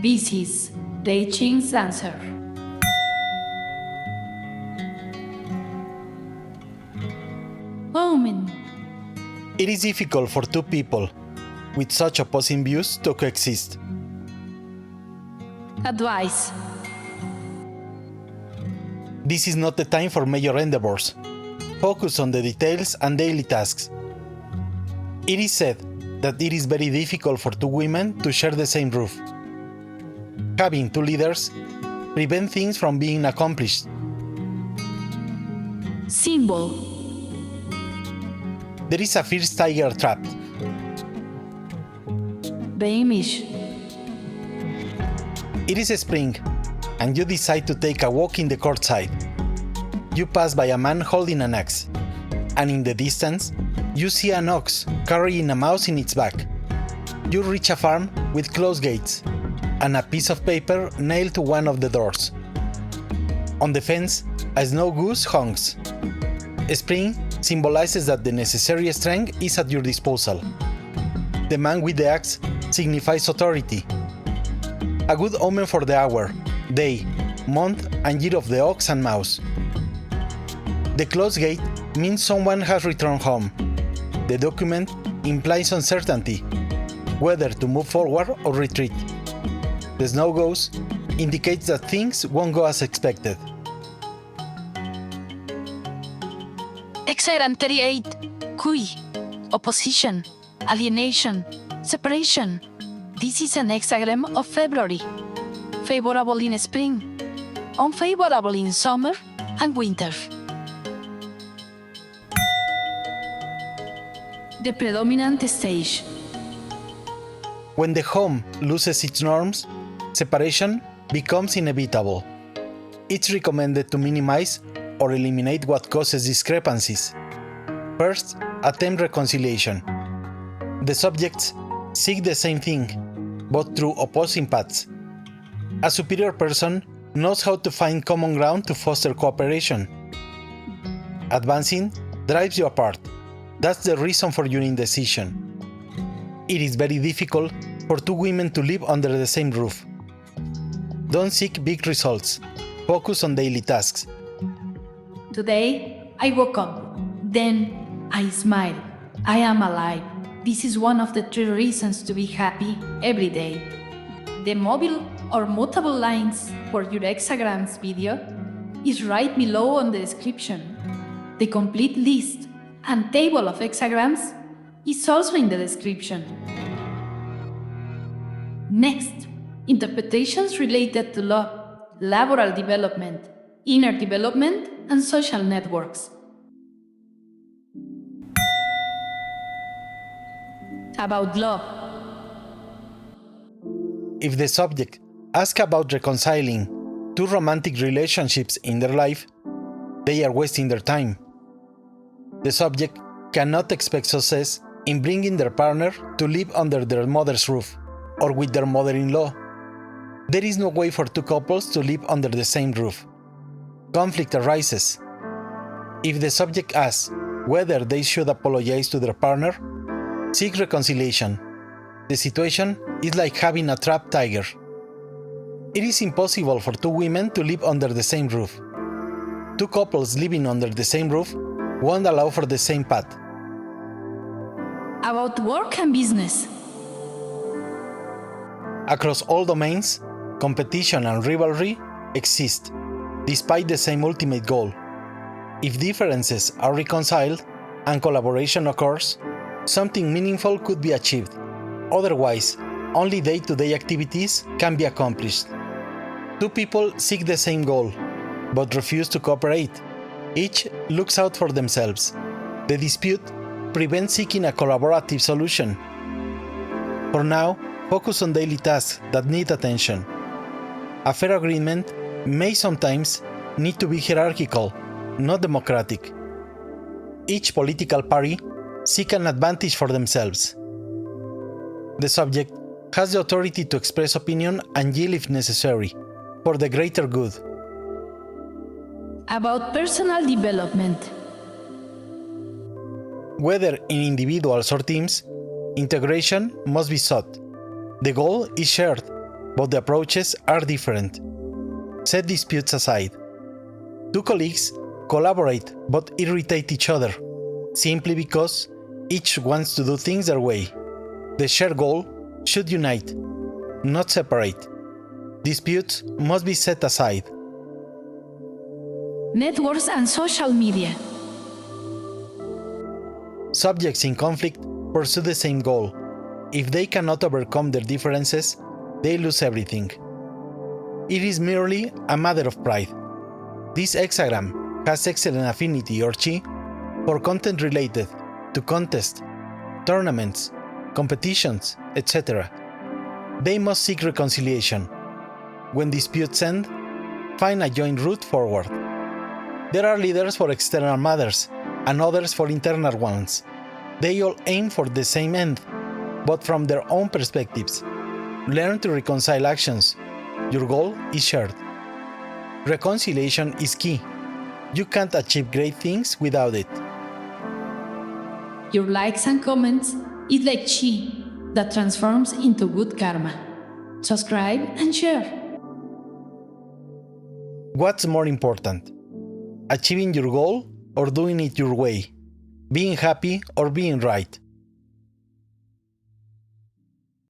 This is the I Ching's answer. Omen. It is difficult for two people with such opposing views to coexist. Advice. This is not the time for major endeavors. Focus on the details and daily tasks. It is said that it is very difficult for two women to share the same roof. Having two leaders prevents things from being accomplished. Symbol. There is a fierce tiger trapped. The image. It is spring, and you decide to take a walk in the courtside. You pass by a man holding an axe, and in the distance, you see an ox carrying a mouse in its back. You reach a farm with closed gates, and a piece of paper nailed to one of the doors. On the fence, a snow goose hangs. Spring symbolizes that the necessary strength is at your disposal. The man with the axe signifies authority. A good omen for the hour, day, month, and year of the ox and mouse. The closed gate means someone has returned home. The document implies uncertainty, whether to move forward or retreat. The snow goose indicates that things won't go as expected. Hexagram 38. Kui. Opposition. Alienation. Separation. This is an hexagram of February. Favorable in spring. Unfavorable in summer and winter. The predominant stage. When the home loses its norms, separation becomes inevitable. It's recommended to minimize or eliminate what causes discrepancies. First, attempt reconciliation. The subjects seek the same thing, but through opposing paths. A superior person knows how to find common ground to foster cooperation. Advancing drives you apart. That's the reason for your indecision. It is very difficult for two women to live under the same roof. Don't seek big results. Focus on daily tasks. Today, I woke up. Then, I smile. I am alive. This is one of the 3 reasons to be happy every day. The mobile or mutable lines for your hexagrams video is right below on the description. The complete list and table of hexagrams is also in the description. Next, interpretations related to love, laboral development, inner development, and social networks. About love. If the subject asks about reconciling 2 romantic relationships in their life, they are wasting their time. The subject cannot expect success in bringing their partner to live under their mother's roof or with their mother-in-law. There is no way for 2 couples to live under the same roof. Conflict arises. If the subject asks whether they should apologize to their partner, seek reconciliation. The situation is like having a trapped tiger. It is impossible for 2 women to live under the same roof. 2 couples living under the same roof won't allow for the same path. About work and business. Across all domains, competition and rivalry exist, despite the same ultimate goal. If differences are reconciled and collaboration occurs, something meaningful could be achieved. Otherwise, only day-to-day activities can be accomplished. 2 people seek the same goal, but refuse to cooperate. Each looks out for themselves. The dispute prevents seeking a collaborative solution. For now, focus on daily tasks that need attention. A fair agreement may sometimes need to be hierarchical, not democratic. Each political party seek an advantage for themselves. The subject has the authority to express opinion and yield if necessary, for the greater good. About personal development. Whether in individuals or teams, integration must be sought. The goal is shared, but the approaches are different. Set disputes aside. Two colleagues collaborate but irritate each other, simply because each wants to do things their way. The shared goal should unite, not separate. Disputes must be set aside. Networks and social media. Subjects in conflict pursue the same goal. If they cannot overcome their differences, they lose everything. It is merely a matter of pride. This hexagram has excellent affinity or chi for content related to contests, tournaments, competitions, etc. They must seek reconciliation. When disputes end, find a joint route forward. There are leaders for external matters and others for internal ones. They all aim for the same end, but from their own perspectives. Learn to reconcile actions. Your goal is shared. Reconciliation is key. You can't achieve great things without it. Your likes and comments is like chi that transforms into good karma. Subscribe and share. What's more important? Achieving your goal or doing it your way? Being happy or being right?